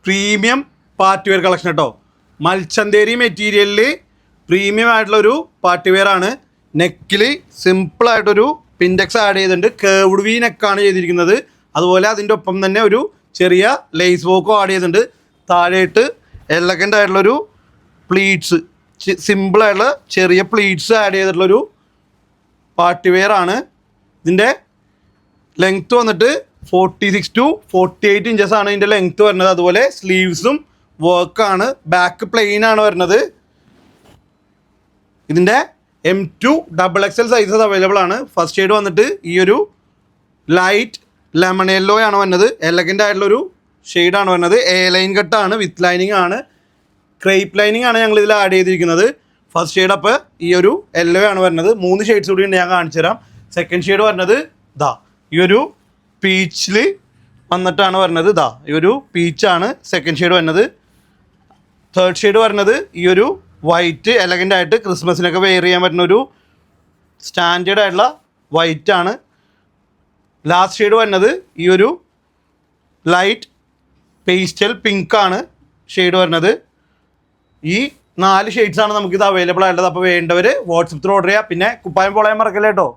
Premium party wear collection കേട്ടോ. മൽച്ചന്തേരി മെറ്റീരിയലിൽ premium ആയിട്ടുള്ളൊരു പാർട്ടി വെയർ ആണ്. നെക്കിൽ സിമ്പിളായിട്ടൊരു പിൻഡെക്സ് ആഡ് ചെയ്തിട്ടുണ്ട്. കേർവ്ഡ് വി നെക്കാണ് ചെയ്തിരിക്കുന്നത്. അതുപോലെ അതിൻ്റെ ഒപ്പം തന്നെ ഒരു ചെറിയ ലേസ് വർക്കും ആഡ് ചെയ്തിട്ടുണ്ട്. താഴെയിട്ട് എലഗൻ്റ് ആയിട്ടുള്ളൊരു പ്ലീറ്റ്സ്, സിമ്പിളായിട്ടുള്ള ചെറിയ പ്ലീറ്റ്സ് ആഡ് ചെയ്തിട്ടുള്ളൊരു പാർട്ടി വെയർ ആണ്. ഇതിൻ്റെ ലെങ്ത്ത് വന്നിട്ട് 46 to 48 ഇഞ്ചസ് ആണ് ഇതിൻ്റെ ലെങ്ത്ത് വരുന്നത്. അതുപോലെ സ്ലീവ്സും വർക്കാണ്. ബാക്ക് പ്ലെയിൻ ആണ് വരുന്നത്. ഇതിൻ്റെ M2 XXL സൈസസ് അവൈലബിൾ ആണ്. ഫസ്റ്റ് ഷെയ്ഡ് വന്നിട്ട് ഈ ഒരു ലൈറ്റ് ലെമൺ യെല്ലോ ആണ് വരുന്നത്. എലഗൻ്റ് ആയിട്ടുള്ളൊരു ഷെയ്ഡാണ് വരുന്നത്. എ ലൈൻ കട്ടാണ്, വിത്ത് ലൈനിങ് ആണ്, ക്രേപ്പ് ലൈനിങ് ആണ് ഞങ്ങൾ ഇതിൽ ആഡ് ചെയ്തിരിക്കുന്നത്. ഫസ്റ്റ് ഷെയ്ഡ് അപ്പോൾ ഈ ഒരു യെല്ലോ ആണ് വരുന്നത്. 3 ഷെയ്ഡ്സ് കൂടി ഉണ്ട്, ഞാൻ കാണിച്ചു തരാം. സെക്കൻഡ് ഷെയ്ഡ് വരുന്നത് ഈ ഒരു പീച്ചിൽ വന്നിട്ടാണ് വരുന്നത്. ഈ ഒരു പീച്ചാണ് സെക്കൻഡ് ഷെയ്ഡ് വരുന്നത്. തേർഡ് ഷെയ്ഡ് വരുന്നത് ഈ ഒരു വൈറ്റ് എലഗൻ്റ് ആയിട്ട് ക്രിസ്മസിനൊക്കെ വെയർ ചെയ്യാൻ പറ്റുന്ന ഒരു സ്റ്റാൻഡേർഡ് ആയിട്ടുള്ള വൈറ്റ് ആണ്. ലാസ്റ്റ് ഷെയ്ഡ് വരുന്നത് ഈ ഒരു ലൈറ്റ് പേസ്റ്റൽ പിങ്ക് ആണ് ഷെയ്ഡ് വരുന്നത്. ഈ 4 ഷെയ്ഡ്സാണ് നമുക്കിത് അവൈലബിൾ ആയിട്ടുള്ളത്. അപ്പോൾ വേണ്ടവർ വാട്സപ്പ് ത്രൂ ഓർഡർ ചെയ്യുക. പിന്നെ കുപ്പായം പൊളയാൻ മറക്കല്ലേ കേട്ടോ.